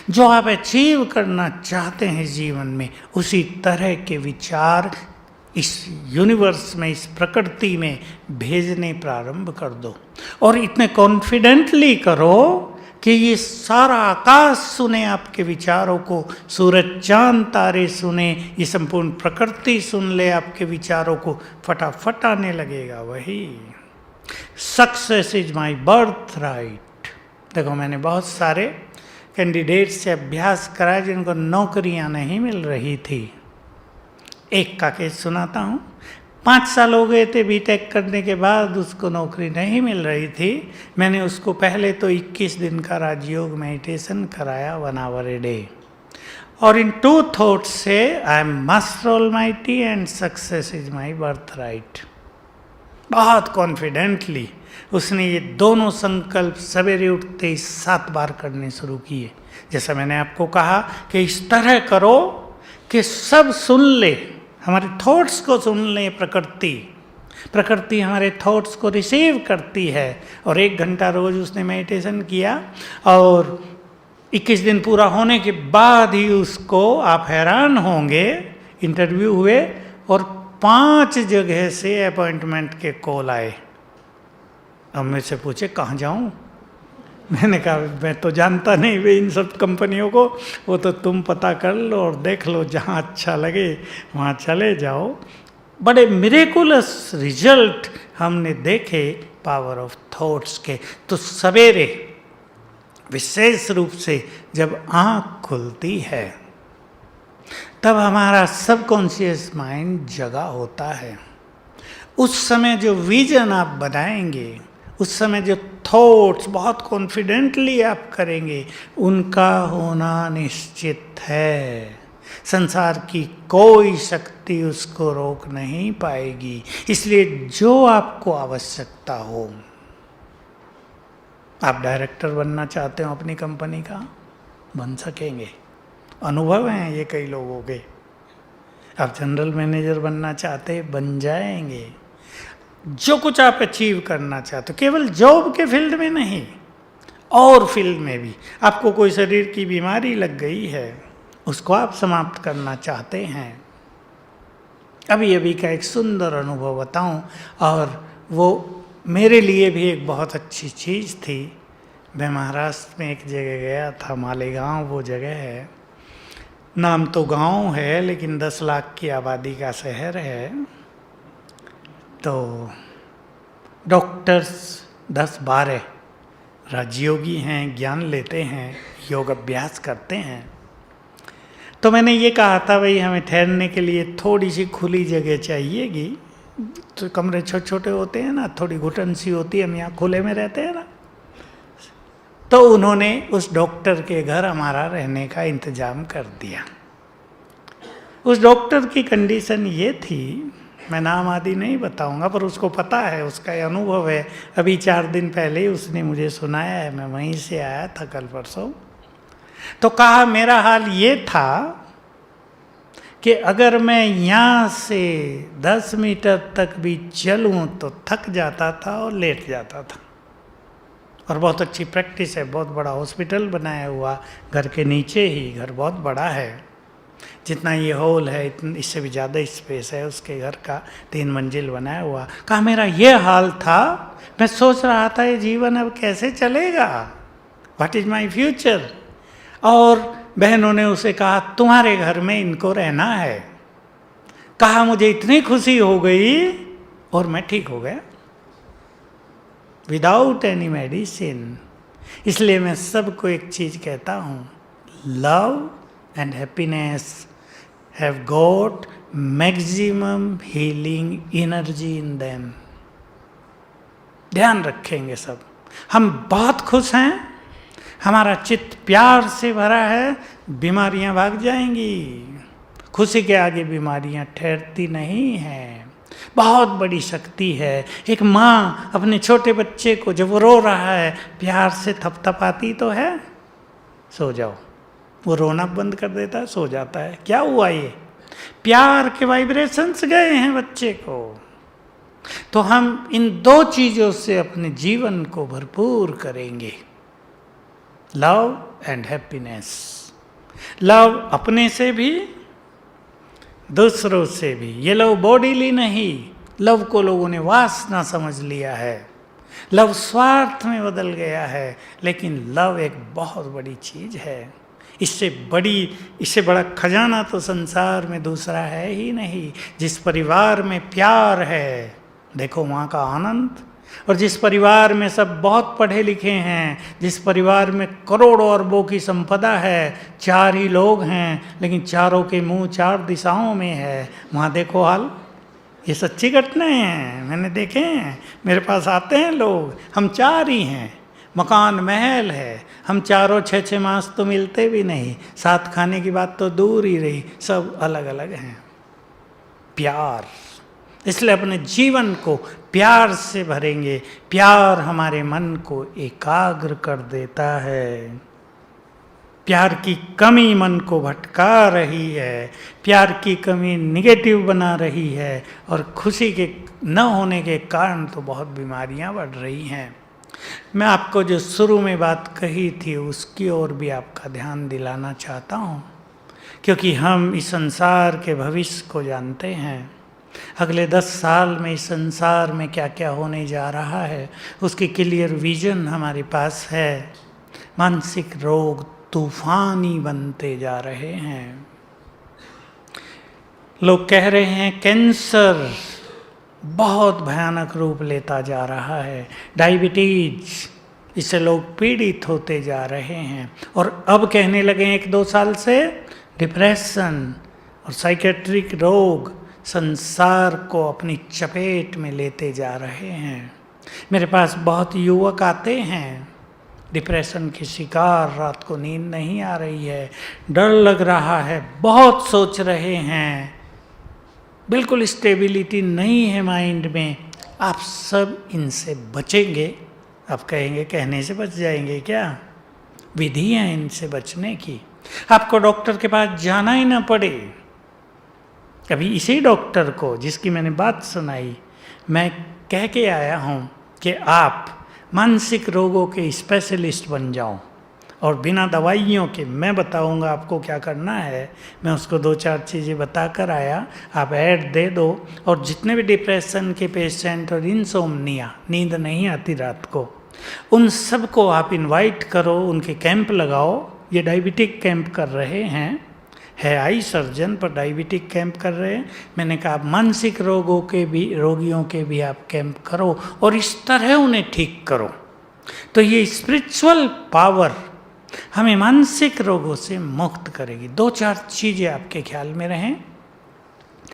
जो आप अचीव करना चाहते हैं जीवन में, उसी तरह के विचार इस यूनिवर्स में, इस प्रकृति में भेजने प्रारंभ कर दो। और इतने कॉन्फिडेंटली करो कि ये सारा आकाश सुने आपके विचारों को, सूरज चांद तारे सुने, ये संपूर्ण प्रकृति सुन ले आपके विचारों को, फटाफट आने लगेगा वही। Success is my birth right. देखो, मैंने बहुत सारे कैंडिडेट से अभ्यास कराया जिनको नौकरियां नहीं मिल रही थी। एक का केस सुनाता हूँ। 5 साल हो गए थे बीटेक करने के बाद, उसको नौकरी नहीं मिल रही थी। मैंने उसको पहले तो 21 दिन का राजयोग मेडिटेशन कराया, 1 hour a day, और इन 2 थॉट्स से I am master almighty and success is my birth right. बहुत कॉन्फिडेंटली उसने ये दोनों संकल्प सवेरे उठते ही 7 बार करने शुरू किए। जैसा मैंने आपको कहा कि इस तरह करो कि सब सुन ले, हमारे थॉट्स को सुन ले प्रकृति हमारे थॉट्स को रिसीव करती है। और 1 घंटा रोज उसने मेडिटेशन किया, और 21 दिन पूरा होने के बाद ही उसको, आप हैरान होंगे, इंटरव्यू हुए और 5 जगह से अपॉइंटमेंट के कॉल आए। अब मुझसे पूछे कहाँ जाऊँ? मैंने कहा मैं तो जानता नहीं वे इन सब कंपनियों को, वो तो तुम पता कर लो और देख लो, जहाँ अच्छा लगे वहाँ चले जाओ। बड़े मिरेकुलस रिजल्ट हमने देखे पावर ऑफ थॉट्स के। तो सवेरे विशेष रूप से जब आँख खुलती है, तब हमारा सबकॉन्शियस माइंड जगा होता है। उस समय जो विजन आप बनाएंगे, उस समय जो थॉट्स बहुत कॉन्फिडेंटली आप करेंगे, उनका होना निश्चित है। संसार की कोई शक्ति उसको रोक नहीं पाएगी। इसलिए जो आपको आवश्यकता हो, आप डायरेक्टर बनना चाहते हो अपनी कंपनी का, बन सकेंगे। अनुभव हैं ये कई लोगों के। आप जनरल मैनेजर बनना चाहते, बन जाएंगे। जो कुछ आप अचीव करना चाहते हो, केवल जॉब के फील्ड में नहीं, और फील्ड में भी। आपको कोई शरीर की बीमारी लग गई है, उसको आप समाप्त करना चाहते हैं। अभी अभी का एक सुंदर अनुभव बताऊं, और वो मेरे लिए भी एक बहुत अच्छी चीज़ थी। मैं महाराष्ट्र में एक जगह गया था, मालेगांव वो जगह है। नाम तो गांव है, लेकिन 10 लाख की आबादी का शहर है। तो डॉक्टर्स 10-12 राजयोगी हैं, ज्ञान लेते हैं, योग अभ्यास करते हैं। तो मैंने ये कहा था, भाई हमें ठहरने के लिए थोड़ी सी खुली जगह चाहिएगी। तो कमरे छोटे छोटे होते हैं ना, थोड़ी घुटन सी होती है, हम यहाँ खुले में रहते हैं ना। तो उन्होंने उस डॉक्टर के घर हमारा रहने का इंतजाम कर दिया। उस डॉक्टर की कंडीशन ये थी, मैं नाम आदि नहीं बताऊंगा, पर उसको पता है, उसका ये अनुभव है। अभी 4 दिन पहले ही उसने मुझे सुनाया है, मैं वहीं से आया था कल परसों। तो कहा मेरा हाल ये था कि अगर मैं यहाँ से 10 मीटर तक भी चलूँ तो थक जाता था और लेट जाता था। और बहुत अच्छी प्रैक्टिस है, बहुत बड़ा हॉस्पिटल बनाया हुआ, घर के नीचे ही, घर बहुत बड़ा है, जितना ये हॉल है इससे भी ज़्यादा स्पेस है उसके घर का, 3 मंजिल बनाया हुआ। कहा मेरा ये हाल था, मैं सोच रहा था ये जीवन अब कैसे चलेगा, व्हाट इज माई फ्यूचर। और बहनों ने उसे कहा तुम्हारे घर में इनको रहना है। कहा मुझे इतनी खुशी हो गई और मैं ठीक हो गया विदाउट एनी मेडिसिन। इसलिए मैं सबको एक चीज़ कहता हूँ, love and happiness have got maximum healing energy in them। ध्यान रखेंगे सब। हम बहुत खुश हैं, हमारा चित्त प्यार से भरा है, बीमारियां भाग जाएंगी। खुशी के आगे बीमारियां ठहरती नहीं हैं। बहुत बड़ी शक्ति है। एक माँ अपने छोटे बच्चे को जब वो रो रहा है प्यार से थपथपाती तो है, सो जाओ, वो रोना बंद कर देता है, सो जाता है। क्या हुआ? ये प्यार के वाइब्रेशंस गए हैं बच्चे को। तो हम इन 2 चीजों से अपने जीवन को भरपूर करेंगे, लव एंड हैप्पीनेस। लव अपने से भी, दूसरों से भी। ये लव बॉडीली नहीं, लव को लोगों ने वासना समझ लिया है, लव स्वार्थ में बदल गया है। लेकिन लव एक बहुत बड़ी चीज है। इससे बड़ा खजाना तो संसार में दूसरा है ही नहीं। जिस परिवार में प्यार है, देखो वहाँ का आनंद। और जिस परिवार में सब बहुत पढ़े लिखे हैं, जिस परिवार में करोड़ों अरबों की संपदा है, 4 ही लोग हैं लेकिन चारों के मुंह 4 दिशाओं में है, वहाँ देखो हाल। ये सच्ची घटनाएं हैं, मैंने देखे हैं। मेरे पास आते हैं लोग, हम 4 ही हैं, मकान महल है, हम चारों 6-6 मास तो मिलते भी नहीं, साथ खाने की बात तो दूर ही रही, सब अलग अलग हैं। प्यार, इसलिए अपने जीवन को प्यार से भरेंगे। प्यार हमारे मन को एकाग्र कर देता है। प्यार की कमी मन को भटका रही है, प्यार की कमी निगेटिव बना रही है, और खुशी के न होने के कारण तो बहुत बीमारियां बढ़ रही हैं। मैं आपको जो शुरू में बात कही थी उसकी ओर भी आपका ध्यान दिलाना चाहता हूँ, क्योंकि हम इस संसार के भविष्य को जानते हैं। अगले 10 साल में इस संसार में क्या क्या होने जा रहा है उसकी क्लियर विजन हमारे पास है। मानसिक रोग तूफानी बनते जा रहे हैं। लोग कह रहे हैं कैंसर बहुत भयानक रूप लेता जा रहा है, डायबिटीज, इससे लोग पीड़ित होते जा रहे हैं। और अब कहने लगे 1-2 साल से डिप्रेशन और साइकेट्रिक रोग संसार को अपनी चपेट में लेते जा रहे हैं। मेरे पास बहुत युवक आते हैं, डिप्रेशन के शिकार, रात को नींद नहीं आ रही है, डर लग रहा है, बहुत सोच रहे हैं, बिल्कुल स्टेबिलिटी नहीं है माइंड में। आप सब इनसे बचेंगे। आप कहेंगे कहने से बच जाएंगे क्या? विधि है इनसे बचने की। आपको डॉक्टर के पास जाना ही ना पड़े। अभी इसी डॉक्टर को जिसकी मैंने बात सुनाई, मैं कह के आया हूँ कि आप मानसिक रोगों के स्पेशलिस्ट बन जाओ, और बिना दवाइयों के मैं बताऊंगा आपको क्या करना है। मैं उसको 2-4 चीज़ें बता कर आया, आप ऐड दे दो। और जितने भी डिप्रेशन के पेशेंट और इंसोम्निया, नींद नहीं आती रात को, उन सबको आप इनवाइट करो, उनके कैंप लगाओ। ये डायबिटिक कैंप कर रहे हैं, है आई सर्जन पर डायबिटिक कैंप कर रहे हैं। मैंने कहा मानसिक रोगियों के भी आप कैंप करो और इस तरह उन्हें ठीक करो। तो ये स्पिरिचुअल पावर हमें मानसिक रोगों से मुक्त करेगी। 2-4 चीज़ें आपके ख्याल में रहें।